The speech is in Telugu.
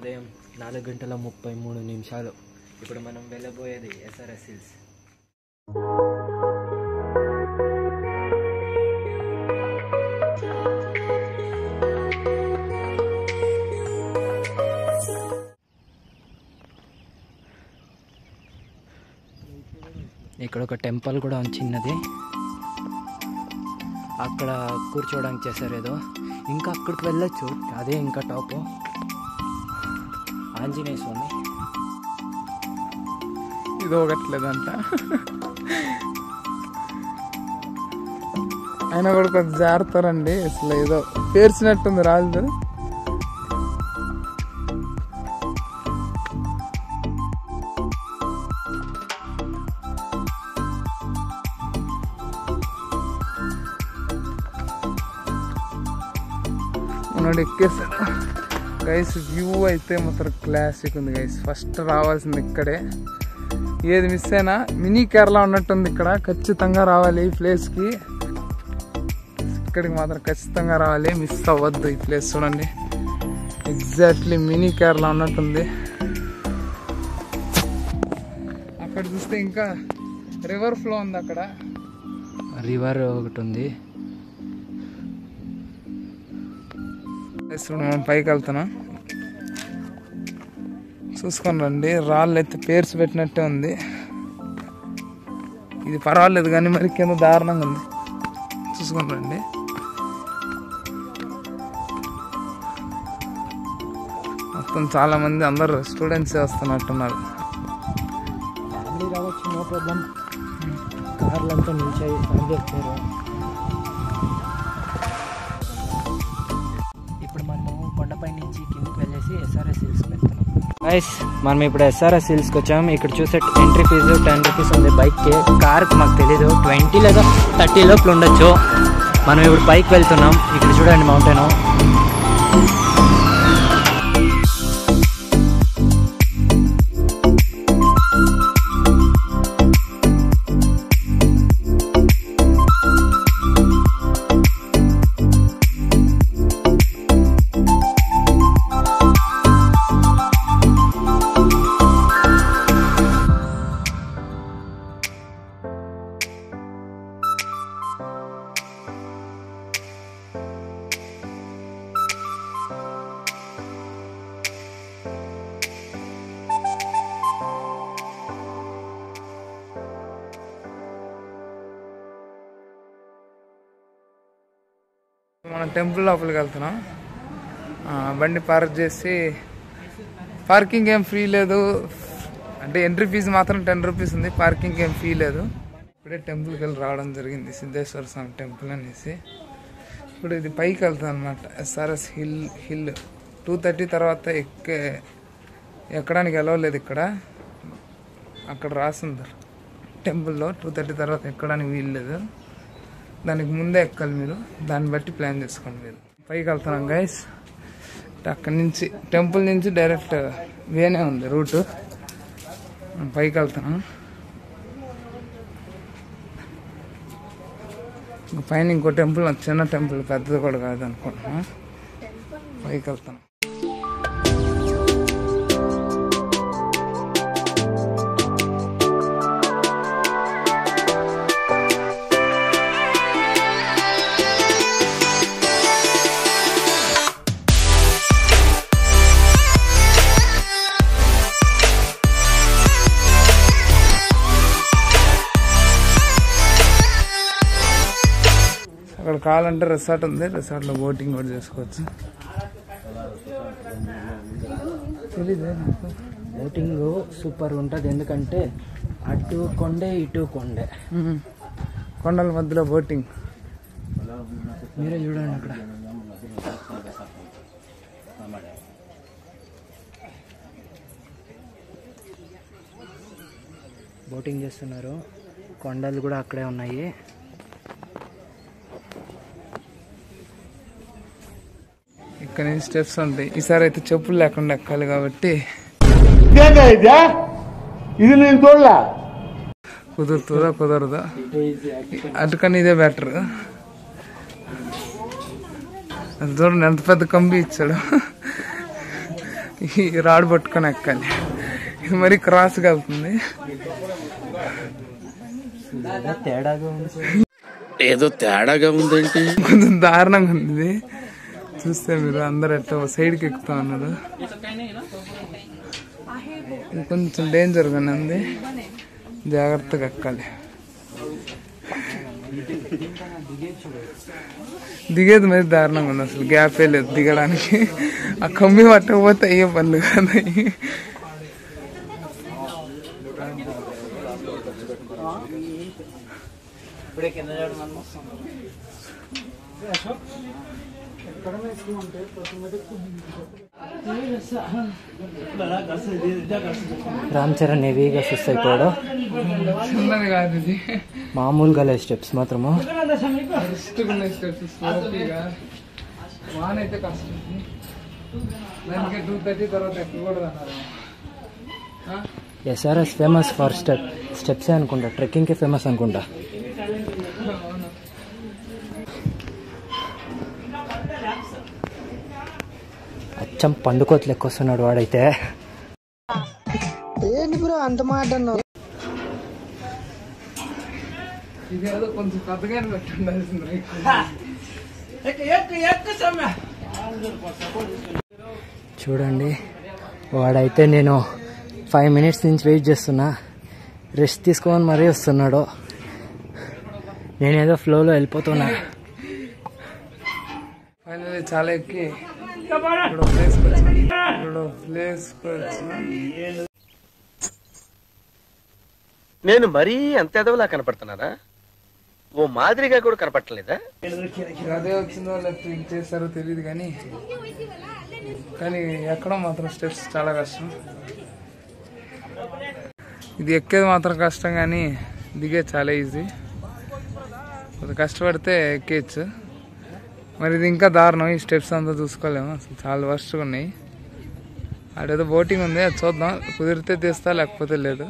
ఉదయం 4:33 ఇప్పుడు మనం వెళ్ళబోయేది ఎస్ఆర్ఎస్ హిల్స్. ఇక్కడ ఒక టెంపుల్ కూడా చిన్నది, అక్కడ కూర్చోవడానికి చేశారు ఏదో. ఇంకా అక్కడికి వెళ్ళొచ్చు, అదే ఇంకా టాప్ ఆంజనేయ స్వామి. ఇది ఒకట్లేదంట, ఆయన కూడా కొంచెం జారుతారండి. అసలు ఏదో పేర్చినట్టుంది రాజు. మనోడు ఎక్కేసాడు గైస్. వ్యూ అయితే మాత్రం క్లాసిక్ ఉంది గైస్. ఫస్ట్ రావాల్సింది ఇక్కడే. ఏది మిస్ అయినా మినీ కేరళ ఉన్నట్టుంది ఇక్కడ. ఖచ్చితంగా రావాలి ఈ ప్లేస్కి. ఇక్కడికి మాత్రం ఖచ్చితంగా రావాలి, మిస్ అవ్వద్దు ఈ ప్లేస్. చూడండి, ఎగ్జాక్ట్లీ మినీ కేరళ ఉన్నట్టుంది. అక్కడ చూస్తే ఇంకా రివర్ ఫ్లో ఉంది. అక్కడ రివర్ ఒకటి ఉంది. మనం పైకి వెళ్తున్నాం, చూసుకొని రండి. రాళ్ళు అయితే పేర్చి పెట్టినట్టే ఉంది. ఇది పర్వాలేదు కానీ మరి కింద దారుణంగా ఉంది. చూసుకొని రండి. మొత్తం చాలా మంది అందరు స్టూడెంట్స్ వస్తున్నట్టున్నారు. ఫ్యామిలీ రావచ్చు, నో ప్రాబ్లం. కార్లంతా నిలిచాయి, ఫ్యామిలీ వచ్చారు. ఇప్పుడు మనము కొండపై నుంచి కిందకి వెళ్ళేసి ఎస్ఆర్ఎస్ హిల్స్కి వెళ్తున్నాం. గైస్, మనం ఇప్పుడు ఎస్ఆర్ఎస్ హిల్స్కి వచ్చాము. ఇక్కడ చూసే ఎంట్రీ ఫీజు 10 రూపీస్ ఉంది బైక్కి. కార్కి మాకు తెలీదు, 20 లేదా 30 లోపల ఉండొచ్చు. మనం ఇప్పుడు పైకి వెళ్తున్నాం. ఇక్కడ చూడండి మౌంటైన్. మనం టెంపుల్ లోపలికి వెళ్తున్నాం. బండి పార్క్ చేసి, పార్కింగ్ ఏం ఫ్రీ లేదు అంటే ఎంట్రీ ఫీజు మాత్రం 10 రూపీస్ ఉంది. పార్కింగ్ ఏం ఫీ లేదు. ఇప్పుడే టెంపుల్కి వెళ్ళి రావడం జరిగింది, సిద్ధేశ్వర స్వామి టెంపుల్ అనేసి. ఇప్పుడు ఇది పైకి వెళ్తాం అనమాట. ఎస్ఆర్ఎస్ హిల్ 2:30 తర్వాత ఎక్కడానికి వెళ్ళలేదు. ఇక్కడ అక్కడ రాసింది టెంపుల్లో 2:30 తర్వాత ఎక్కడానికి వీలు లేదు. దానికి ముందే ఎక్కాలి మీరు, దాన్ని బట్టి ప్లాన్ చేసుకోండి మీరు. పైకి వెళ్తున్నాం గైస్. అక్కడి నుంచి టెంపుల్ నుంచి డైరెక్ట్ వేనే ఉంది రూటు. పైకి వెళ్తున్నాం. పైన ఇంకో టెంపుల్, చిన్న టెంపుల్, పెద్దది కూడా కాదు అనుకుంటున్నాం. పైకి వెళ్తున్నాం. అక్కడ కావాలంటే రిసార్ట్ ఉంది, రిసార్ట్లో బోటింగ్ కూడా చేసుకోవచ్చు. తెలీదే నాకు. బోటింగ్ సూపర్ ఉంటుంది, ఎందుకంటే అటు కొండే ఇటు కొండే, కొండల మధ్యలో బోటింగ్. మీరే చూడండి, అక్కడ బోటింగ్ చేస్తున్నారు. కొండలు కూడా అక్కడే ఉన్నాయి. ఇక్కడ నుంచి స్టెప్స్ ఉంటాయి. ఈసారి అయితే చెప్పులు లేకుండా ఎక్కాలి కాబట్టి ఇది నేను చూడలే. కుదురుతుందా కుదరదా, అటుకని ఇదే బెటర్. అది చూడండి ఎంత పెద్ద కంబి ఇచ్చాడు. ఈ రాడ్ పట్టుకొని ఎక్కాలి. ఇది మరీ క్రాస్గా వెళ్తుంది. ఏదో తేడాగా ఉందేంటి, కొంచెం దారుణంగా ఉంది. చూస్తే మీరు అందరు ఎట్లా సైడ్కి ఎక్కుతా ఉన్నారు. ఇది కొంచెం డేంజర్గానే ఉంది, జాగ్రత్తగా ఎక్కాలి. దిగేది మరి దారుణంగా ఉంది, అసలు గ్యాపే లేదు దిగడానికి. ఆ కమ్మి పట్టకపోతే అయ్యే పనులు కదా. రామ్ చరణ్ హెవీగా సుస్ అయిపోయాడు. చిన్నది కాదు ఇది, మామూలుగా లేదు స్టెప్స్ మాత్రము. వాన్ అయితే కష్టం, దానికి 2:30 తర్వాత ఎక్కకూడదు అన్నారు. ఎస్ఆర్ఎస్ ఫేమస్ ఫర్ స్టెప్సే అనుకుంటా, ట్రెక్కింగ్కే ఫేమస్ అనుకుంటా. అచ్చం పండుకోతలు లెక్క వస్తున్నాడు వాడైతే. ఏంటి బ్రో అంత మాట అన్నావు? ఇదేదో కొంచెం పెద్దగానే పెట్టుండాల్సింది. చూడండి వాడైతే నేను 5 minutes నుంచి వెయిట్ చేస్తున్నా, రెస్ట్ తీసుకోమని మరీ వస్తున్నాడు. నేనేదో ఫ్లోలో వెళ్ళిపోతున్నా. ఫైనల్లీ చాలా ఎక్కి ప్లేస్కి వచ్చిన. నేను మరీ అంత ఎదవలా కనపడుతున్నారా? ఓ మాదిరిగా కూడా కనపడలేదా? అదే వచ్చిందో లేకపోతే ఇది చేస్తారో తెలియదు కానీ ఎక్కడం మాత్రం స్టెప్స్ చాలా కష్టం. ఇది ఎక్కేది మాత్రం కష్టం కానీ దిగేది చాలా ఈజీ. కొంచెం కష్టపడితే ఎక్కేయచ్చు. మరి ఇది ఇంకా దారుణం, ఈ స్టెప్స్ అంతా చూసుకోలేము, అసలు చాలా వర్స్ట్గా ఉన్నాయి. అదేదో బోటింగ్ ఉంది, అది చూద్దాం, కుదిరితే తీస్తా లేకపోతే లేదు.